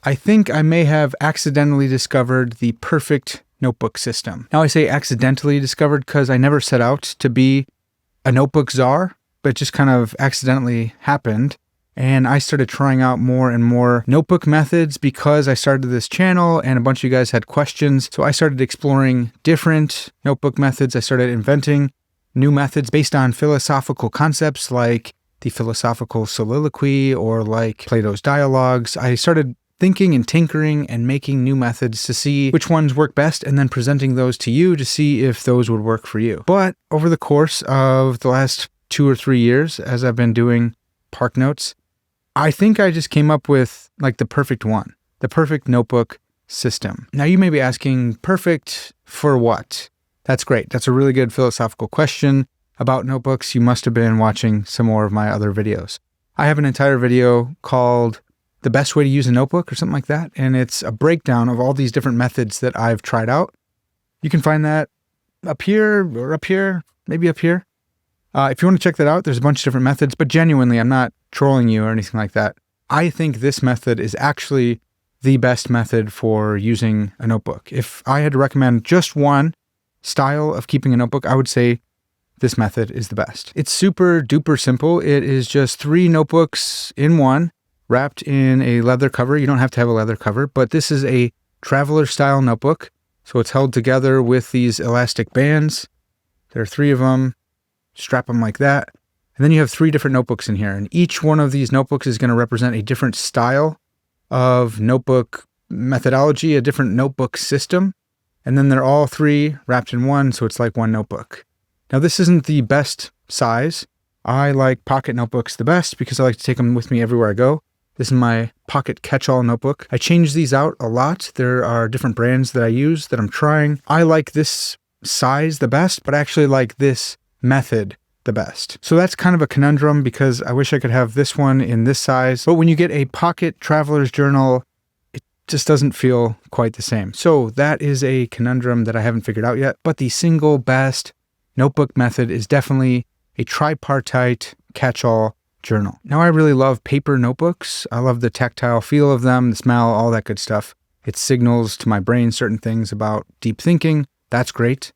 I think I may have accidentally discovered the perfect notebook system. Now I say accidentally discovered because I never set out to be a notebook czar, but it just kind of accidentally happened. And I started trying out more and more notebook methods because I started this channel and a bunch of you guys had questions. So I started exploring different notebook methods. I started inventing new methods based on philosophical concepts like the philosophical soliloquy or like Plato's dialogues. I started thinking and tinkering and making new methods to see which ones work best and then presenting those to you to see if those would work for you. But over the course of the last 2 or 3 years, as I've been doing ParkNotes, I think I just came up with like the perfect one, the perfect notebook system. Now you may be asking, perfect for what? That's great. That's a really good philosophical question about notebooks. You must have been watching some more of my other videos. I have an entire video called The Best Way to Use a Notebook or something like that. And it's a breakdown of all these different methods that I've tried out. You can find that up here or up here, maybe up here. If you want to check that out, there's a bunch of different methods, but genuinely, I'm not trolling you or anything like that. I think this method is actually the best method for using a notebook. If I had to recommend just one style of keeping a notebook, I would say this method is the best. It's super duper simple. It is just 3 notebooks in one, wrapped in a leather cover. You don't have to have a leather cover, but this is a traveler style notebook. So it's held together with these elastic bands. There are 3 of them. Strap them like that. And then you have 3 different notebooks in here. And each one of these notebooks is going to represent a different style of notebook methodology, a different notebook system. And then they're all 3 wrapped in one. So it's like one notebook. Now this isn't the best size. I like pocket notebooks the best because I like to take them with me everywhere I go. This is my pocket catch-all notebook. I change these out a lot. There are different brands that I use that I'm trying. I like this size the best, but I actually like this method the best. So that's kind of a conundrum because I wish I could have this one in this size. But when you get a pocket traveler's journal, it just doesn't feel quite the same. So that is a conundrum that I haven't figured out yet. But the single best notebook method is definitely a tripartite catch-all journal. Now I really love paper notebooks. I love the tactile feel of them, the smell, all that good stuff. It signals to my brain certain things about deep thinking. That's great.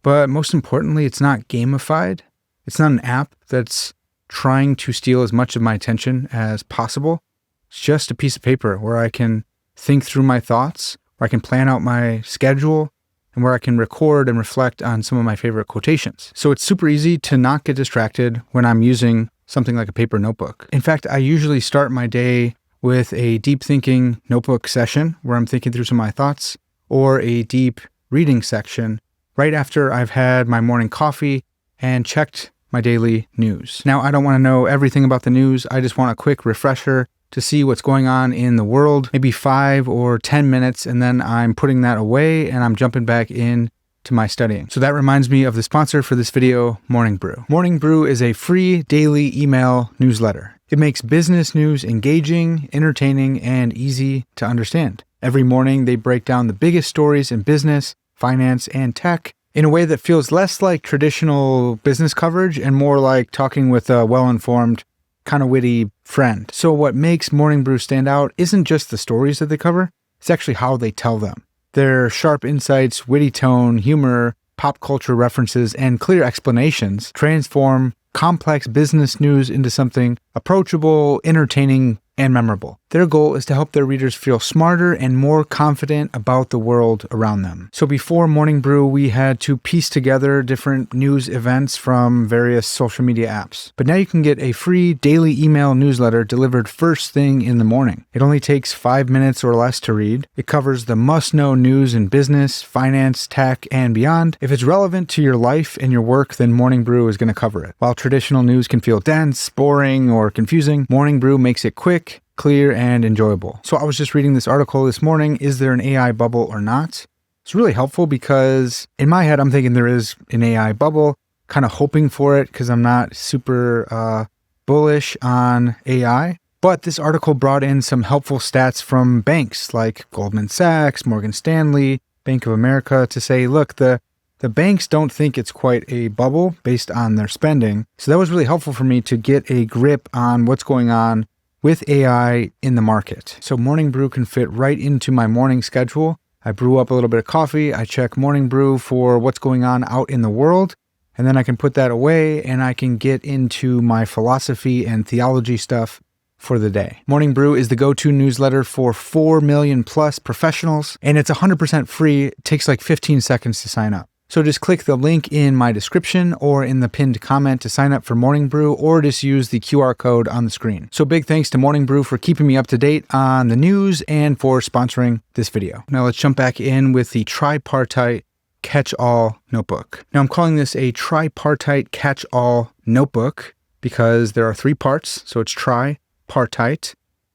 But most importantly, it's not gamified. It's not an app that's trying to steal as much of my attention as possible. It's just a piece of paper where I can think through my thoughts, where I can plan out my schedule, and where I can record and reflect on some of my favorite quotations. So it's super easy to not get distracted when I'm using something like a paper notebook. In fact, I usually start my day with a deep thinking notebook session where I'm thinking through some of my thoughts, or a deep reading section right after I've had my morning coffee and checked my daily news. Now, I don't want to know everything about the news. I just want a quick refresher to see what's going on in the world, maybe 5 or 10 minutes, and then I'm putting that away and I'm jumping back in to my studying. So that reminds me of the sponsor for this video, Morning Brew. Morning Brew is a free daily email newsletter. It makes business news engaging, entertaining, and easy to understand. Every morning, they break down the biggest stories in business, finance, and tech in a way that feels less like traditional business coverage and more like talking with a well-informed, kind of witty friend. So what makes Morning Brew stand out isn't just the stories that they cover, it's actually how they tell them. Their sharp insights, witty tone, humor, pop culture references, and clear explanations transform complex business news into something approachable, entertaining, and memorable. Their goal is to help their readers feel smarter and more confident about the world around them. So before Morning Brew, we had to piece together different news events from various social media apps. But now you can get a free daily email newsletter delivered first thing in the morning. It only takes 5 minutes or less to read. It covers the must-know news in business, finance, tech, and beyond. If it's relevant to your life and your work, then Morning Brew is going to cover it. While traditional news can feel dense, boring, or confusing, Morning Brew makes it quick, clear, and enjoyable. So I was just reading this article this morning, is there an AI bubble or not? It's really helpful because in my head, I'm thinking there is an AI bubble, kind of hoping for it because I'm not super bullish on AI. But this article brought in some helpful stats from banks like Goldman Sachs, Morgan Stanley, Bank of America to say, look, the banks don't think it's quite a bubble based on their spending. So that was really helpful for me to get a grip on what's going on with AI in the market. So Morning Brew can fit right into my morning schedule. I brew up a little bit of coffee. I check Morning Brew for what's going on out in the world. And then I can put that away and I can get into my philosophy and theology stuff for the day. Morning Brew is the go-to newsletter for 4 million plus professionals, and it's 100% free. It takes like 15 seconds to sign up. So just click the link in my description or in the pinned comment to sign up for Morning Brew, or just use the QR code on the screen. So big thanks to Morning Brew for keeping me up to date on the news and for sponsoring this video. Now let's jump back in with the tripartite catch-all notebook. Now I'm calling this a tripartite catch-all notebook because there are 3 parts. So it's tripartite.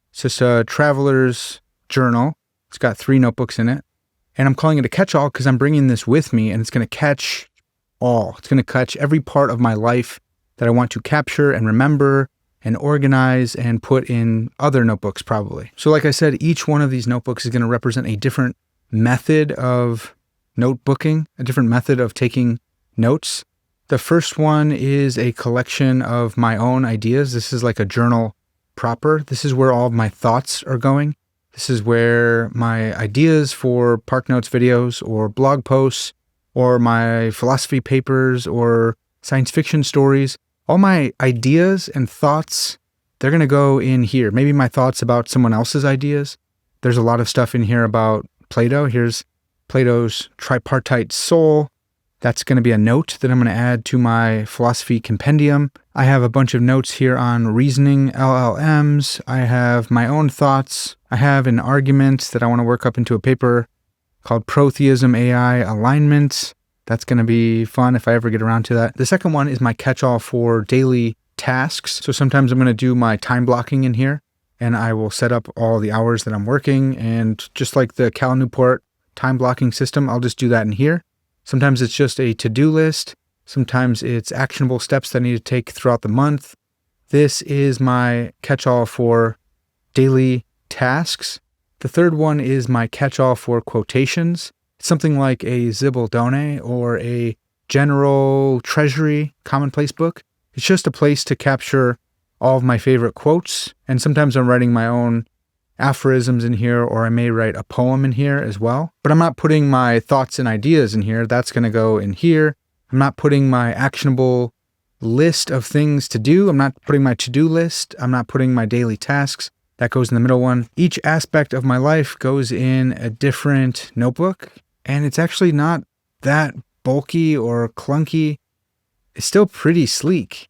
It's just a traveler's journal. It's got 3 notebooks in it. And I'm calling it a catch-all because I'm bringing this with me, and it's going to catch all. It's going to catch every part of my life that I want to capture and remember and organize and put in other notebooks probably. So like I said, each one of these notebooks is going to represent a different method of notebooking, a different method of taking notes. The first one is a collection of my own ideas. This is like a journal proper. This is where all of my thoughts are going. This is where my ideas for ParkNotes videos or blog posts or my philosophy papers or science fiction stories, all my ideas and thoughts, they're going to go in here. Maybe my thoughts about someone else's ideas. There's a lot of stuff in here about Plato. Here's Plato's tripartite soul. That's going to be a note that I'm going to add to my philosophy compendium. I have a bunch of notes here on reasoning LLMs. I have my own thoughts. I have an argument that I want to work up into a paper called Protheism AI Alignment. That's going to be fun if I ever get around to that. The second one is my catch-all for daily tasks. So sometimes I'm going to do my time blocking in here, and I will set up all the hours that I'm working. And just like the Cal Newport time blocking system, I'll just do that in here. Sometimes it's just a to-do list. Sometimes it's actionable steps that I need to take throughout the month. This is my catch-all for daily tasks. The third one is my catch-all for quotations. It's something like a Zibaldone or a general treasury commonplace book. It's just a place to capture all of my favorite quotes. And sometimes I'm writing my own aphorisms in here, or I may write a poem in here as well. But I'm not putting my thoughts and ideas in here. That's going to go in here. I'm not putting my actionable list of things to do. I'm not putting my to-do list. I'm not putting my daily tasks. That goes in the middle one. Each aspect of my life goes in a different notebook, and it's actually not that bulky or clunky. It's still pretty sleek,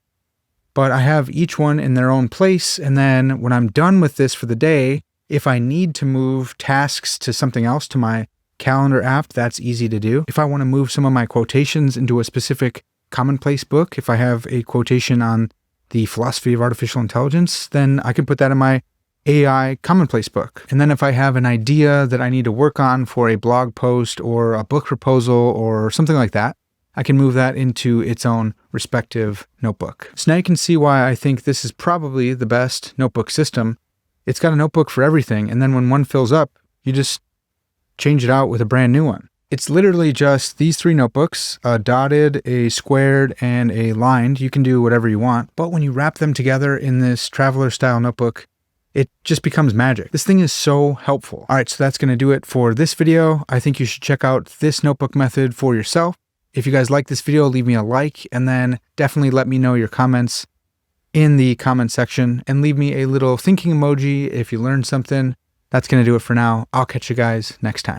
but I have each one in their own place. And then when I'm done with this for the day, if I need to move tasks to something else, to my calendar app, that's easy to do. If I want to move some of my quotations into a specific commonplace book, if I have a quotation on the philosophy of artificial intelligence, then I can put that in my AI commonplace book. And then if I have an idea that I need to work on for a blog post or a book proposal or something like that, I can move that into its own respective notebook. So now you can see why I think this is probably the best notebook system. It's got a notebook for everything, and then when one fills up, you just change it out with a brand new one. It's literally just these 3 notebooks, a dotted, a squared, and a lined. You can do whatever you want, but when you wrap them together in this traveler style notebook, it just becomes magic. This thing is so helpful. All right, so that's going to do it for this video. I think you should check out this notebook method for yourself. If you guys like this video, leave me a like, and then definitely let me know your comments in the comment section, and leave me a little thinking emoji if you learned something. That's going to do it for now. I'll catch you guys next time.